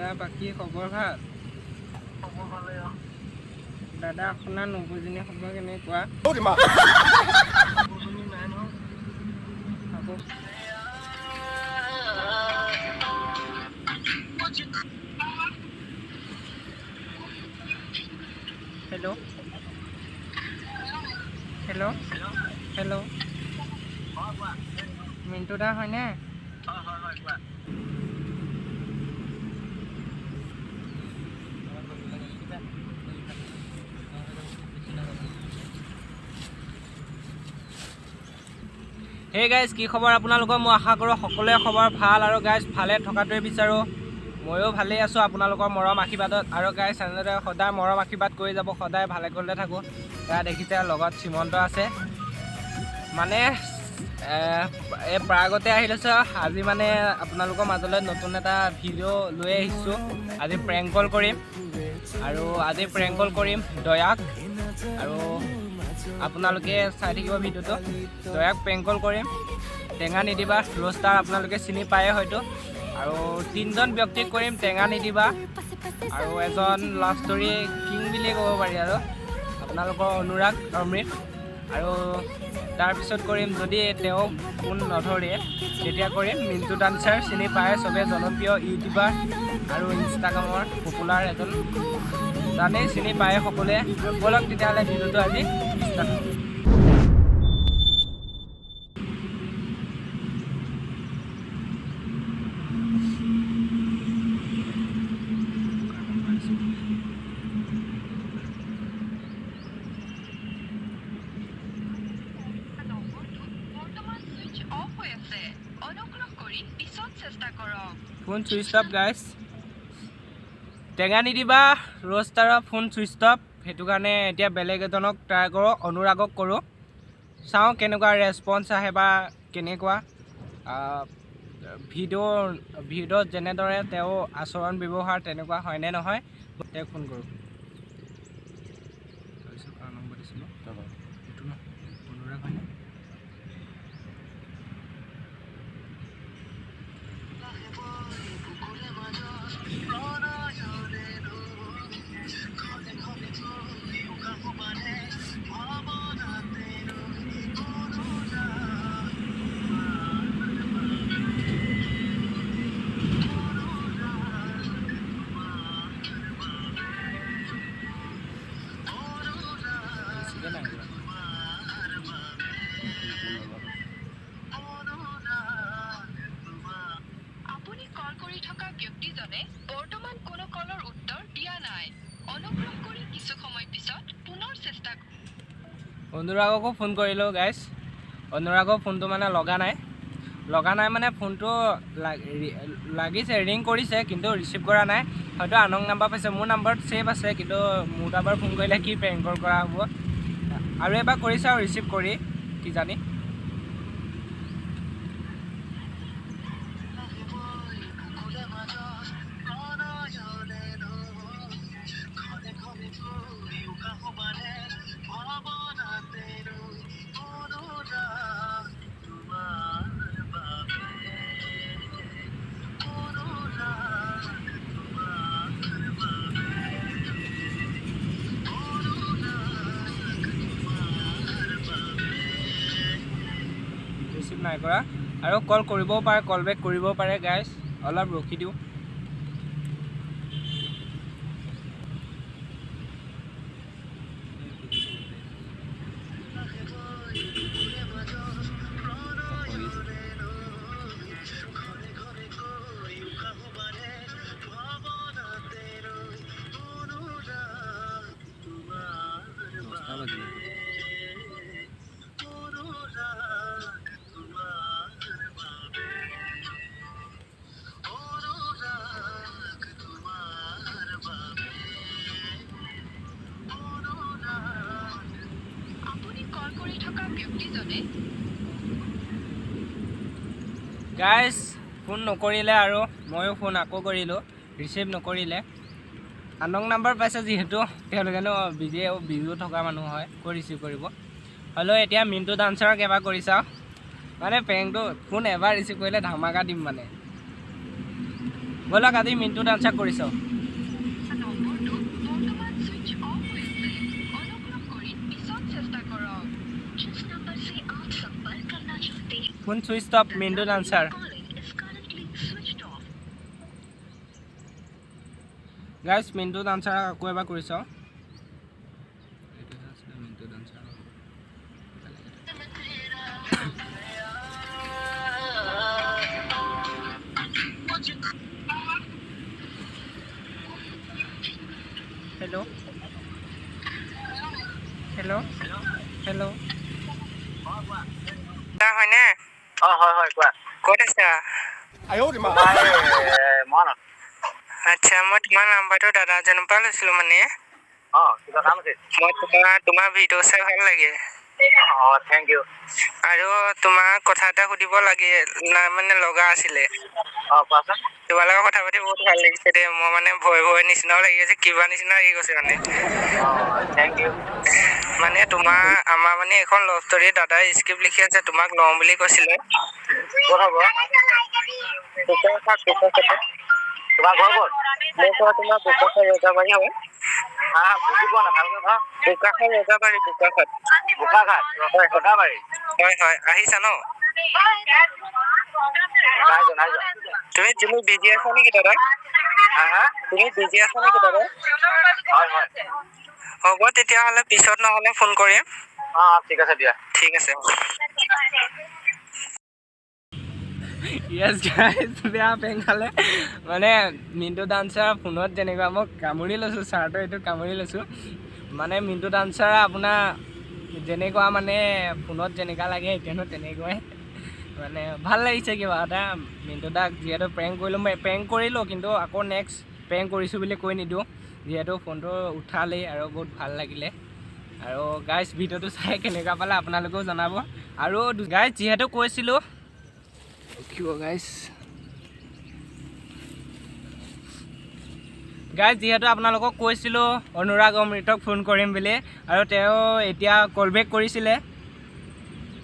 দাদা বাকী খবৰ ভাল? খবৰ ভালে। দাদা আপোনাৰ নবৌজনী খবৰ কেনেকুৱা? নবৌজনী নাই নহয়। হ'ব। হেল্ল' হেল্ল' হেল্ল' মিণ্টু দা হয়নে? হয় কোৱা। হে গাইজ, কি খবৰ আপোনালোকৰ? মই আশা কৰোঁ সকলোৰে খবৰ ভাল আৰু গাইজ ভালে থকাটোৱে বিচাৰোঁ। ময়ো ভালেই আছোঁ আপোনালোকৰ মৰম আশীৰ্বাদত। আৰু গাইজ এনেদৰে সদায় মৰম আশীৰ্বাদ কৰি যাব, সদায় ভালে কৰিলে থাকোঁ। এয়া দেখিছে লগত শ্ৰীমন্ত আছে। মানে এই প্ৰাগতে আহি লৈছোঁ। আজি মানে আপোনালোকৰ মাজলৈ নতুন এটা ভিডিঅ' লৈ আহিছোঁ। আজি প্ৰেংক কল কৰিম আৰু আজি প্ৰেংক কল কৰিম দয়াক। আৰু আপোনালোকে চাই থাকিব ভিডিঅ'টো। দয়াক প্ৰেংক কল কৰিম। টেঙা নিদিবা ৰ'ষ্টাৰ আপোনালোকে চিনি পায়ে হয়তো। আৰু 3জন ব্যক্তিক কৰিম টেঙা নিদিবা। আৰু এজন লাভ ষ্টৰী কিং বুলিয়ে ক'ব পাৰি আৰু আপোনালোকৰ অনুৰাগ অমৃত। আৰু তাৰপিছত কৰিম যদি তেওঁ ফোন নধৰে তেতিয়া কৰিম মিণ্টু ডান্সাৰ, চিনি পায় চবে, জনপ্ৰিয় ইউটিউবাৰ আৰু ইনষ্টাগ্ৰামৰ পপুলাৰ এজন, জানেই চিনি পায় সকলোৱে। ব'লক তেতিয়াহ'লে ভিডিঅ'টো আজি ষ্টাৰ্ট কৰোঁ। Phone switch off guys. টেঙা নিদিবা ৰ'ষ্টাৰৰ ফোন চুইচ অফ, সেইটো কাৰণে এতিয়া বেলেগ এজনক ট্ৰাই কৰোঁ, অনুৰাগক কৰোঁ। চাওঁ কেনেকুৱা ৰেচপঞ্চ আহে বা কেনেকুৱা ভিডিঅ'ত যেনেদৰে তেওঁ আচৰণ ব্যৱহাৰ তেনেকুৱা হয়নে নহয় তেওঁক ফোন কৰোঁ। তাৰপিছত কাৰ নম্বৰ দিছিলোঁ এইটো ন, অনুৰাগ হয়নে? আপুনি কল কৰি থকা ব্যক্তিজনে বৰ্তমান কোনো কলৰ উত্তৰ দিয়া নাই। অনুগ্ৰহ কৰি কিছু সময় পিছত পুনৰ চেষ্টা কৰক। অনুৰাগকো ফোন কৰিলোঁ গাইজ। অনুৰাগৰ ফোনটো মানে লগা নাই মানে ফোনটো লাগিছে, ৰিং কৰিছে কিন্তু ৰিচিভ কৰা নাই। হয়তো আনং নাম্বাৰ পাইছে, মোৰ নাম্বাৰত ছেভ আছে কিন্তু মোৰ নাম্বাৰ ফোন কৰিলে কি প্ৰেংক কল কৰা হ'ব। আৰু এবাৰ কৰিছে আৰু ৰিচিভ কৰি কিজানি। ৰিচিভ নাই কৰা আৰু কল কৰিবও পাৰে, কল বেক কৰিবও পাৰে গাইজ। অলপ ৰখি দিওঁ। আপুনি কল কৰি থকা ব্যক্তিজনে গাইজ ফোন নকৰিলে আৰু ময়ো ফোন আকৌ কৰিলোঁ, ৰিচিভ নকৰিলে। আনং নাম্বাৰ পাইছে যিহেতু তেওঁলোকেনো বিজিও থকা মানুহ হয়, কৈ ৰিচিভ কৰিব। হ'লেও এতিয়া মিণ্টু ডান্সাৰক এবাৰ কৰি চাওঁ। মানে প্ৰেংকটো ফোন এবাৰ ৰিচিভ কৰিলে ধামাকা দিম মানে। ব'লক আজি মিণ্টু ডান্সাৰ কৰি চাওঁ। নম্বৰটো বৰ্তমান ছুইচ অফ হৈ আছে। অনুগ্ৰহ কৰি পিছত চেষ্টা কৰক। जिस नंबर से आप संपर्क करना चाहते हैं phone switch off Mintu dancer. calling is currently switched off. Guys Mintu dancer আকৌ এবাৰ কৰি চাওঁ। Mintu dancer hello' hello' hello' হয়নে? হয় কোৱা। ক'ত আছা? মনত আচ্ছা, মই তোমাৰ নাম্বাৰটো দাদা এজনৰ পৰা লৈছিলোঁ মানে। কিবা কাম আছে? মই তোমাৰ ভিডিঅ' চাই ভাল লাগে থেংক ইউ। আৰু তোমাক কথা এটা সুধিব লাগে মানে লগা আছিলে। কোৱাচোন। তোমাৰ লগত কথা পাতি বহুত ভাল লাগিছে দেই। মই মানে ভয় নিচিনাও লাগি আছে, কিবা নিচিনা লাগি গৈছে মানে। Thank you. মানে আমাৰ মানে এখন লাভ ষ্টৰী দাদাই স্ক্ৰিপ্ট লিখি আছে, তোমাক লওঁ বুলি কৈছিলে। ক'ত হ'ব? তোমাৰ ঘৰ ক'ত? মোৰ ঘৰ তোমাৰ বোকাখাট ৰজাবাৰী হয়। বুজি পোৱা নাই ভালকৈ কোৱা। বোকাখাট ৰজাবাৰী বোকাখাট। বোকাখাট ৰজাবাৰী। হয় আহিছা ন? নাই যোৱা। তুমি বিজি আছা নেকি দাদা? তুমি বিজি আছা নেকি দাদা? হয়। হ'ব তেতিয়াহ'লে পিছত নহ'লে ফোন কৰিম। ঠিক আছে দিয়া। ঠিক আছে। য়েছ গাইজ, বেয়া পেং খালে মানে মিণ্টু ডান্সাৰ ফোনত যেনেকুৱা মই কামুৰি লৈছোঁ, চাৰ্টৰ এইটো কামুৰি লৈছোঁ। মানে মিণ্টু ডান্সাৰ আপোনাৰ যেনেকুৱা মানে ফোনত যেনেকুৱা লাগে এতিয়ানো তেনেকুৱাই মানে ভাল লাগিছে কিবা এটা। মিণ্টু দাক যিহেতু প্ৰেংক কৰিলোঁ কিন্তু আকৌ নেক্সট প্ৰেংক কৰিছোঁ বুলি কৈ নিদিওঁ, যিহেতু ফোনটো উঠালেই আৰু বহুত ভাল লাগিলে। আৰু গাইজ ভিডিঅ'টো চাই কেনেকুৱা পালে আপোনালোকেও জনাব। আৰু গাইজ যিহেতু কৈছিলোঁ গাইজ যিহেতু আপোনালোকক কৈছিলোঁ অনুৰাগ অমৃতক ফোন কৰিম বুলি, আৰু তেওঁ এতিয়া কল বেক কৰিছিলে।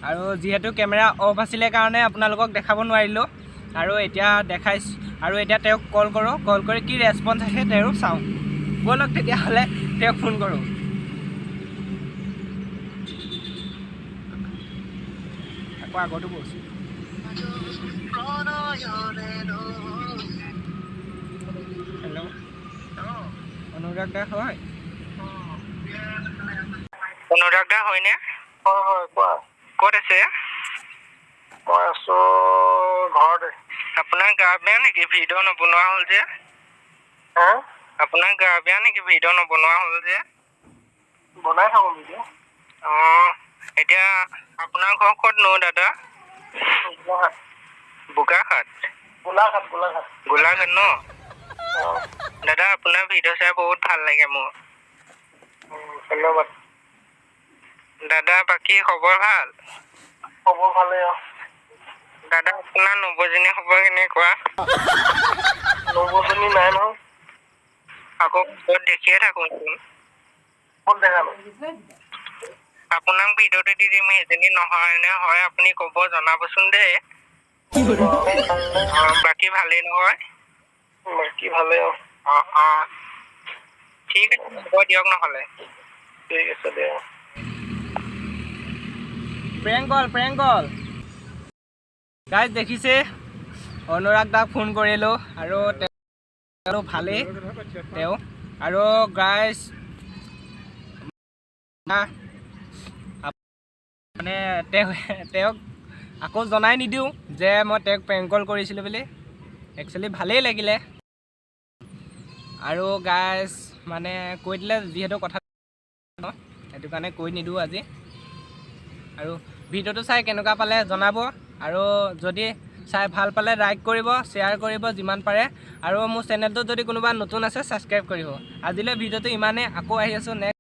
আৰু যিহেতু কেমেৰা অফ আছিলে কাৰণে আপোনালোকক দেখাব নোৱাৰিলোঁ, আৰু এতিয়া দেখাইছোঁ। আৰু এতিয়া তেওঁক কল কৰোঁ, কল কৰি কি ৰেচপঞ্চ আহে তেওঁ চাওঁ। ব'লক তেতিয়াহ'লে তেওঁক ফোন কৰোঁ। আকৌ আগতো কৈছোঁ। হেল্ল', অনুৰাগ দা হয়? অনুৰাগ দা হয়নে? হয় কোৱা। ক'ত আছে? মই আছোঁ ঘৰতে। আপোনাৰ গা বেয়া নেকি? ভিডিঅ' নবনোৱা হ'ল যে? আপোনাৰ গা বেয়া নেকি? ভিডিঅ' নবনোৱা হ'ল যে? বনাই থাকোঁ ভিডিঅ'। এতিয়া আপোনাৰ ঘৰ ক'তনো দাদা? বোকাখাট। গোলাঘাট ন? দাদা আপোনাৰ ভিডিঅ' চাই বহুত ভাল লাগে মোৰ। ধন্যবাদ। দাদা বাকী খবৰ ভাল? খবৰ ভালেই আৰু। দাদা আপোনাৰ নবৌজনী খবৰ কেনেকুৱা? নবৌজনী নাই নহয়। আকৌ ক'ত দেখিয়ে থাকোঁচোন। ক'ত দেখালো? আপোনাক ভিডিঅ'টো দি দিম, সেইজনী নহয় নে হয় আপুনি ক'ব, জনাবচোন দেই। বাকী ভালেই নহয়? বাকী ভালেই আৰু। ঠিক আছে, হ'ব দিয়ক নহ'লে। ঠিক আছে দিয়া। প্ৰেংক কল গাইজ দেখিছে, অনুৰাগ দাক ফোন কৰিলোঁ আৰু তেওঁ ভালেই তেওঁ। আৰু গাইজ মানে তেওঁক আকৌ জনাই নিদিওঁ যে মই তেওঁক প্ৰেংক কল কৰিছিলোঁ বুলি। একচুৱেলি ভালেই লাগিলে। আৰু গাইজ মানে কৈ দিলে যিহেতু কথা, সেইটো কাৰণে কৈ নিদিওঁ আজি। আৰু ভিডিঅ'টো চাই কেনেকুৱা পালে জনাব, আৰু যদি চাই ভাল পালে লাইক কৰিব, শ্বেয়াৰ কৰিব যিমান পাৰে, আৰু মোৰ চেনেলটো যদি কোনোবা নতুন আছে ছাবস্ক্ৰাইব কৰিব। আজিলৈ ভিডিঅ'টো ইমানেই, আকৌ আহি আছোঁ নেক্সট